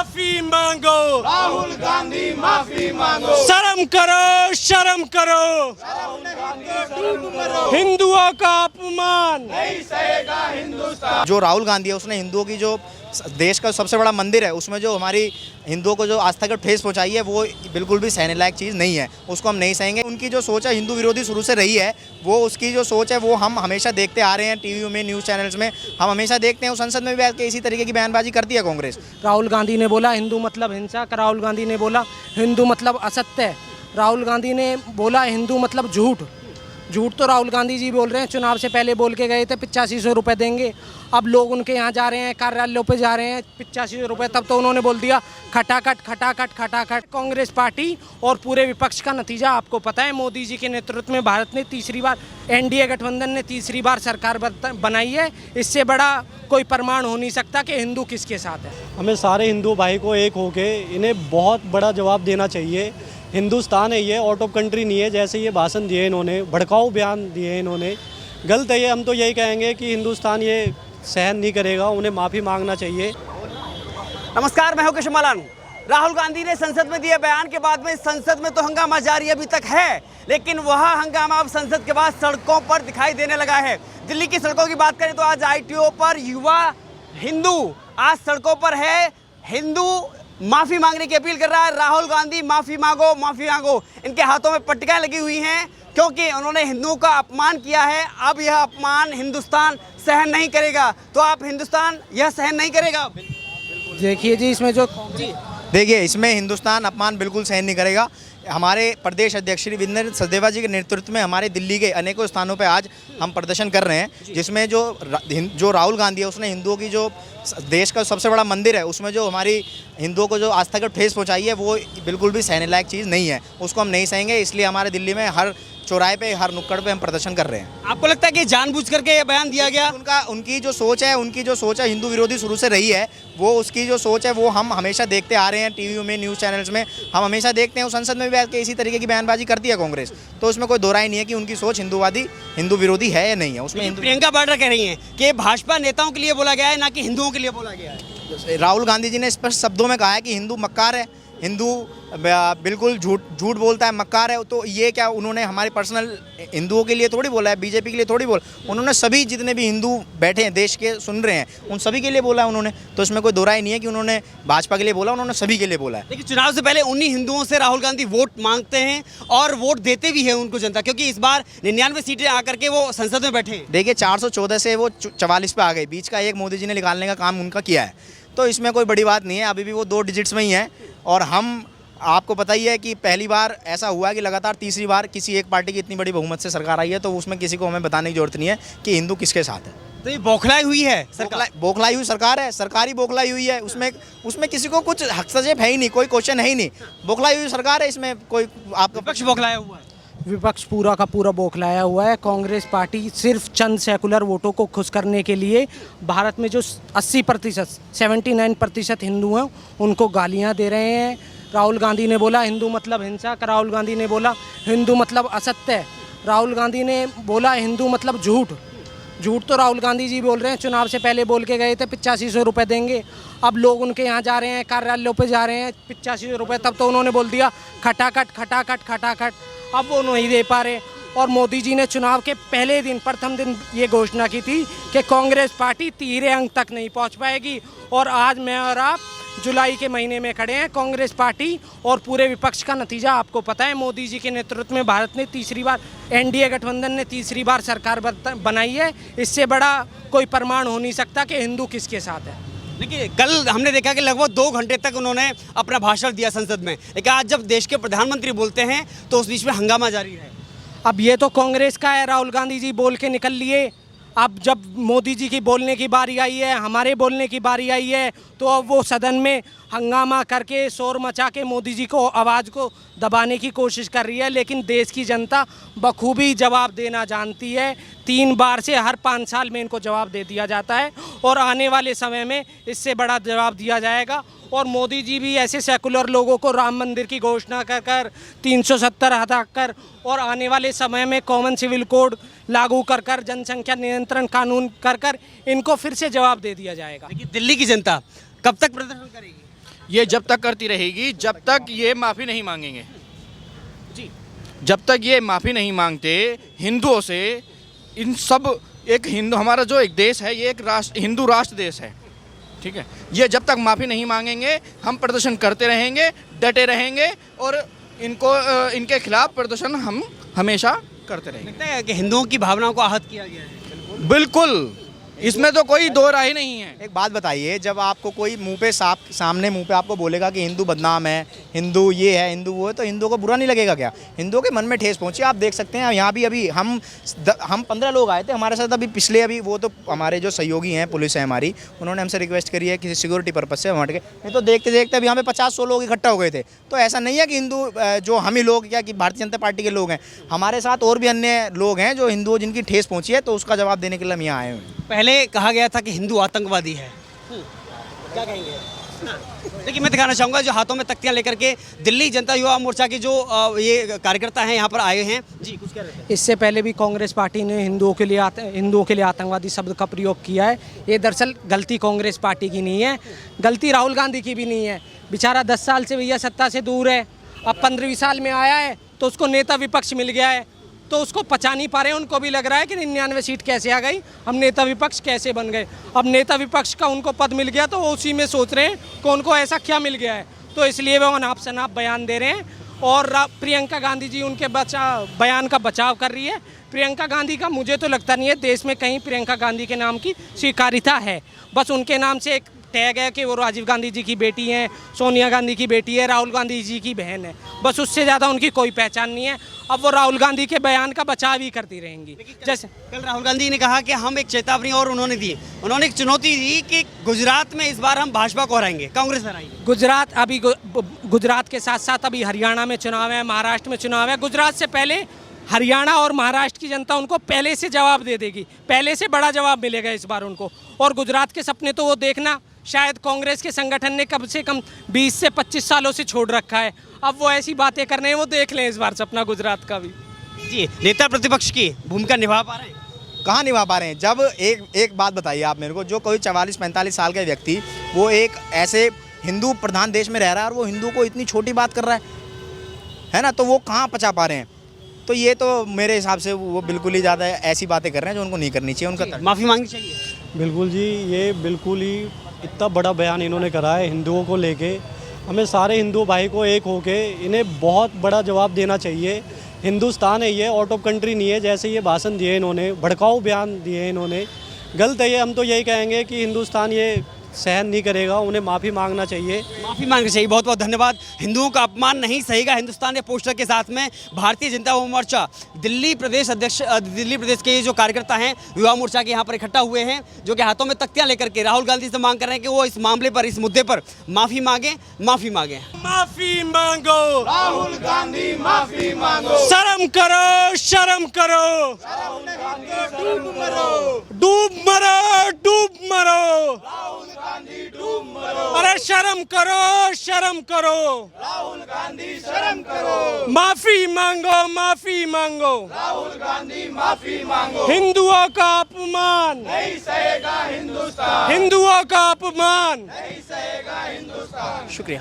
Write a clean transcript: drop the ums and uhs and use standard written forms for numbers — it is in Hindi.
माफी मांगो, राहुल गांधी माफी मांगो। शर्म करो, शर्म करो, हिंदुओं का अपमान नहीं सहेगा हिंदुस्तान। जो राहुल गांधी है उसने हिंदुओं की जो देश का सबसे बड़ा मंदिर है उसमें जो हमारी हिंदुओं को जो आस्था को ठेस पहुंचाई है वो बिल्कुल भी सहने लायक चीज़ नहीं है, उसको हम नहीं सहेंगे। उनकी जो सोच है हिंदू विरोधी शुरू से रही है, वो उसकी जो सोच है वो हम हमेशा देखते आ रहे हैं, टीवी में, न्यूज़ चैनल्स में हम हमेशा देखते हैं। संसद में भी बैठ के इसी तरीके की बयानबाजी करती है कांग्रेस। राहुल गांधी ने बोला हिंदू मतलब हिंसा, राहुल गांधी ने बोला हिंदू मतलब असत्य, राहुल गांधी ने बोला हिंदू मतलब झूठ। झूठ तो राहुल गांधी जी बोल रहे हैं, चुनाव से पहले बोल के गए थे 8500 रुपये देंगे। अब लोग उनके यहाँ जा रहे हैं, कार्यालयों पे जा रहे हैं 8500 रुपये, तब तो उन्होंने बोल दिया खटाखट खटाखट खटाखट। कांग्रेस पार्टी और पूरे विपक्ष का नतीजा आपको पता है। मोदी जी के नेतृत्व में भारत ने तीसरी बार, एनडीए गठबंधन ने तीसरी बार सरकार बनाई है। इससे बड़ा कोई प्रमाण हो नहीं सकता कि हिंदू किसके साथ है। हमें सारे हिंदू भाई को एक होके इन्हें बहुत बड़ा जवाब देना चाहिए। हिंदुस्तान है ये, आउट ऑफ कंट्री नहीं है। जैसे ये भाषण दिए इन्होंने, भड़काऊ बयान दिए इन्होंने, गलत है ये। हम तो यही कहेंगे कि हिंदुस्तान ये सहन नहीं करेगा, उन्हें माफ़ी मांगना चाहिए। नमस्कार, मैं हूं कृष्ण मालन। राहुल गांधी ने संसद में दिए बयान के बाद में संसद में तो हंगामा जारी अभी तक है, लेकिन वह हंगामा अब संसद के बाद सड़कों पर दिखाई देने लगा है। दिल्ली की सड़कों की बात करें तो आज आईटीओ पर युवा हिंदू आज सड़कों पर है। हिंदू माफ़ी मांगने की अपील कर रहा है। राहुल गांधी माफ़ी मांगो, माफ़ी मांगो। इनके हाथों में पट्टिकाएं लगी हुई हैं क्योंकि उन्होंने हिंदुओं का अपमान किया है। अब यह अपमान हिंदुस्तान सहन नहीं करेगा। तो आप हिंदुस्तान यह सहन नहीं करेगा? देखिए जी, इसमें जो देखिए इसमें हिंदुस्तान अपमान बिल्कुल सहन नहीं करेगा। हमारे प्रदेश अध्यक्ष श्री वीरेंद्र सचदेवा जी के नेतृत्व में हमारे दिल्ली के अनेकों स्थानों पर आज हम प्रदर्शन कर रहे हैं, जिसमें जो राहुल गांधी है उसने हिंदुओं की जो देश का सबसे बड़ा मंदिर है उसमें जो हमारी हिंदुओं को जो आस्था को ठेस पहुंचाई है वो बिल्कुल भी सहने लायक चीज़ नहीं है, उसको हम नहीं सहेंगे। इसलिए हमारे दिल्ली में हर चौराहे पे, हर नुक्कड़ पे हम प्रदर्शन कर रहे हैं। आपको लगता है कि जानबूझ करके ये बयान दिया गया? उनकी जो सोच है हिंदू विरोधी शुरू से रही है, वो उसकी जो सोच है वो हम हमेशा देखते आ रहे हैं, टीवी में, न्यूज़ चैनल्स में हम हमेशा देखते हैं। संसद में भी बैठ के इसी तरीके की बयानबाजी करती है कांग्रेस। तो उसमें कोई दो राय नहीं है कि उनकी सोच हिंदू विरोधी है या नहीं है। उसमें प्रियंका वाड्रा कह रही हैं कि भाजपा नेताओं के लिए बोला गया है, ना कि हिंदुओं के लिए बोला गया है। राहुल गांधी जी ने स्पष्ट शब्दों में कहा है कि हिंदू मक्कार है, हिंदू बिल्कुल झूठ बोलता है, मक्कार है। तो ये क्या उन्होंने हमारे पर्सनल हिंदुओं के लिए थोड़ी बोला है, बीजेपी के लिए थोड़ी बोला, उन्होंने सभी जितने भी हिंदू बैठे हैं देश के सुन रहे हैं उन सभी के लिए बोला है उन्होंने। तो इसमें कोई दो राय नहीं है कि उन्होंने भाजपा के लिए बोला, उन्होंने सभी के लिए बोला है। लेकिन चुनाव से पहले उन्हीं हिंदुओं से राहुल गांधी वोट मांगते हैं और वोट देते भी है उनको जनता, क्योंकि इस बार 99 सीटें आकर के वो संसद में बैठे हैं। देखिए 414 से वो 44 पे आ गए, बीच का एक मोदी जी ने निकालने का काम उनका किया है। तो इसमें कोई बड़ी बात नहीं है, अभी भी वो 2 डिजिट्स में ही है। और हम, आपको पता ही है कि पहली बार ऐसा हुआ है कि लगातार तीसरी बार किसी एक पार्टी की इतनी बड़ी बहुमत से सरकार आई है, तो उसमें किसी को हमें बताने की जरूरत नहीं है कि हिंदू किसके साथ है। तो ये बौखलाई हुई है सरकार, बौखलाई हुई सरकार है, सरकारी बौखलाई हुई है। उसमें किसी को कुछ हस्तक्षेप है ही नहीं, कोई क्वेश्चन है ही नहीं, बौखलाई हुई सरकार है। इसमें कोई आपका विपक्ष बौखलाया हुआ है। विपक्ष पूरा का पूरा बौखलाया हुआ है। कांग्रेस पार्टी सिर्फ चंद सेकुलर वोटों को खुश करने के लिए भारत में जो 80%, 79% हिंदू हैं उनको गालियां दे रहे हैं। राहुल गांधी ने बोला हिंदू मतलब हिंसा, राहुल गांधी ने बोला हिंदू मतलब असत्य, राहुल गांधी ने बोला हिंदू मतलब झूठ। झूठ तो राहुल गांधी जी बोल रहे हैं, चुनाव से पहले बोल के गए थे 8500 रुपये देंगे। अब लोग उनके यहाँ जा रहे हैं, कार्यालयों पे जा रहे हैं 8500 रुपये, तब तो उन्होंने बोल दिया खटाखट खटाखट खटाखट। अब वो नहीं दे पा रहे। और मोदी जी ने चुनाव के पहले दिन, प्रथम दिन ये घोषणा की थी कि कांग्रेस पार्टी 3 अंक तक नहीं पहुँच पाएगी। और आज मैं और आप जुलाई के महीने में खड़े हैं। कांग्रेस पार्टी और पूरे विपक्ष का नतीजा आपको पता है। मोदी जी के नेतृत्व में भारत ने तीसरी बार, एनडीए गठबंधन ने तीसरी बार सरकार बनाई है। इससे बड़ा कोई प्रमाण हो नहीं सकता कि हिंदू किसके साथ है। देखिए, कल हमने देखा कि लगभग 2 घंटे तक उन्होंने अपना भाषण दिया संसद में, लेकिन आज जब देश के प्रधानमंत्री बोलते हैं तो उस बीच में हंगामा जारी है। अब ये तो कांग्रेस का है, राहुल गांधी जी बोल के निकल लिए। अब जब मोदी जी की बोलने की बारी आई है, हमारे बोलने की बारी आई है, तो अब वो सदन में हंगामा करके, शोर मचा के मोदी जी को, आवाज़ को दबाने की कोशिश कर रही है। लेकिन देश की जनता बखूबी जवाब देना जानती है। 3 बार से हर 5 साल में इनको जवाब दे दिया जाता है और आने वाले समय में इससे बड़ा जवाब दिया जाएगा। और मोदी जी भी ऐसे सेकुलर लोगों को राम मंदिर की घोषणा कर 370 हटाकर और आने वाले समय में कॉमन सिविल कोड लागू कर जनसंख्या नियंत्रण कानून कर इनको फिर से जवाब दे दिया जाएगा। लेकिन दिल्ली की जनता कब तक प्रदर्शन करेगी? ये जब तक करती रहेगी जब तक ये माफ़ी नहीं मांगेंगे जी। जब तक ये माफ़ी नहीं मांगते हिंदुओं से, इन सब एक हिंदू, हमारा जो एक देश है ये एक राष्ट्र, हिंदू राष्ट्र देश है, ठीक है। ये जब तक माफ़ी नहीं मांगेंगे हम प्रदर्शन करते रहेंगे, डटे रहेंगे और इनके खिलाफ प्रदर्शन हम हमेशा करते रहेंगे। लगता है कि हिंदुओं की भावनाओं को आहत किया गया है। बिल्कुल, इसमें तो कोई दो राय नहीं है। एक बात बताइए, जब आपको कोई मुंह पे सामने मुंह पे आपको बोलेगा कि हिंदू बदनाम है, हिंदू ये है, हिंदू वो है, तो हिंदुओं को बुरा नहीं लगेगा क्या? हिंदुओं के मन में ठेस पहुंची। आप देख सकते हैं यहाँ भी अभी हम 15 लोग आए थे हमारे साथ, अभी पिछले अभी वो तो हमारे जो सहयोगी हैं, पुलिस है हमारी, उन्होंने हमसे रिक्वेस्ट करी है किसी सिक्योरिटी पर्पज़ से हम हट गए, नहीं तो देखते देखते अभी यहाँ पे 50-100 लोग इकट्ठा हो गए थे। तो ऐसा नहीं है कि हिंदू जो हम ही लोग या कि भारतीय जनता पार्टी के लोग हैं, हमारे साथ और भी अन्य लोग हैं जो हिंदुओं जिनकी ठेस पहुँची है, तो उसका जवाब देने के लिए हम यहाँ आए हैं। पहले कहा गया था कि हिंदू आतंकवादी है, क्या कहेंगे? लेकिन मैं दिखाना चाहूँगा जो हाथों में तख्तियाँ लेकर के दिल्ली जनता युवा मोर्चा के जो ये कार्यकर्ता हैं यहाँ पर आए हैं जी, कुछ कह रहे थे। इससे पहले भी कांग्रेस पार्टी ने हिंदुओं के लिए आतंकवादी शब्द का प्रयोग किया है। ये दरअसल गलती कांग्रेस पार्टी की नहीं है, गलती राहुल गांधी की भी नहीं है। बेचारा 10 साल से भैया सत्ता से दूर है, अब 15वीं साल में आया है तो उसको नेता विपक्ष मिल गया है, तो उसको पचा नहीं पा रहे हैं। उनको भी लग रहा है कि 99 सीट कैसे आ गई, हम नेता विपक्ष कैसे बन गए। अब नेता विपक्ष का उनको पद मिल गया तो वो उसी में सोच रहे हैं कि उनको ऐसा क्या मिल गया है, तो इसलिए वो अनाप शनाप बयान दे रहे हैं। और प्रियंका गांधी जी उनके बयान का बचाव कर रही है। प्रियंका गांधी का मुझे तो लगता नहीं है देश में कहीं प्रियंका गांधी के नाम की स्वीकार्यता है। बस उनके नाम से एक टैग है कि वो राजीव गांधी जी की बेटी हैं, सोनिया गांधी की बेटी है, राहुल गांधी जी की बहन है, बस उससे ज़्यादा उनकी कोई पहचान नहीं है। अब वो राहुल गांधी के बयान का बचाव ही करती रहेंगी। जैसे कल राहुल गांधी ने कहा कि हम एक चेतावनी और उन्होंने दी, उन्होंने एक चुनौती दी कि गुजरात में इस बार हम भाजपा को हराएंगे, कांग्रेस हराएंगे। गुजरात के साथ साथ अभी हरियाणा में चुनाव है, महाराष्ट्र में चुनाव है। गुजरात से पहले हरियाणा और महाराष्ट्र की जनता उनको पहले से जवाब दे देगी, पहले से बड़ा जवाब मिलेगा इस बार उनको। और गुजरात के सपने तो वो देखना शायद कांग्रेस के संगठन ने कम से कम 20 से 25 सालों से छोड़ रखा है। अब वो ऐसी बातें करने हैं, वो देख लें इस बार सपना गुजरात का भी। जी, नेता प्रतिपक्ष की भूमिका निभा पा रहे हैं? कहाँ निभा पा रहे हैं? जब एक बात बताइए आप मेरे को, जो कोई 44-45 साल का व्यक्ति वो एक ऐसे हिंदू प्रधान देश में रह रहा है और वो हिंदू को इतनी छोटी बात कर रहा है ना, तो वो कहाँ पचा पा रहे हैं? तो ये तो मेरे हिसाब से वो बिल्कुल ही ज़्यादा ऐसी बातें कर रहे हैं जो उनको नहीं करनी चाहिए। उनका माफ़ी मांगनी चाहिए। बिल्कुल जी, ये बिल्कुल ही इतना बड़ा बयान इन्होंने करा है हिंदुओं को लेके। हमें सारे हिंदू भाई को एक होके इन्हें बहुत बड़ा जवाब देना चाहिए। हिंदुस्तान है ये, आउट ऑफ कंट्री नहीं है। जैसे ये भाषण दिए इन्होंने, भड़काऊ बयान दिए इन्होंने, गलत है ये। हम तो यही कहेंगे कि हिंदुस्तान ये सहन नहीं करेगा, उन्हें माफ़ी मांगना चाहिए। माफ़ी मांगनी चाहिए। बहुत बहुत धन्यवाद। हिंदुओं का अपमान नहीं सहेगा हिंदुस्तान के पोस्टर के साथ में भारतीय जनता युवा मोर्चा दिल्ली प्रदेश अध्यक्ष, दिल्ली प्रदेश के जो कार्यकर्ता हैं युवा मोर्चा के यहाँ पर इकट्ठा हुए हैं, जो कि हाथों में तख्तियाँ लेकर के राहुल गांधी से मांग कर रहे हैं कि वो इस मामले पर, इस मुद्दे पर माफ़ी मांगे, माफ़ी मांगे। माफी मांगो, राहुल गांधी माफी मांगो, शर्म करो, शर्म करो, डूब मरो, डूब मरो, डूब मरो, राहुल गांधी डूब मरो, अरे शर्म करो, शर्म करो, राहुल गांधी शर्म करो, माफी मांगो, माफी मांगो, राहुल गांधी माफी मांगो। हिंदुओं का अपमान, नहीं सहेगा हिंदुस्तान, हिंदुओं का अपमान। नहीं सहेगा हिंदुस्तान। शुक्रिया।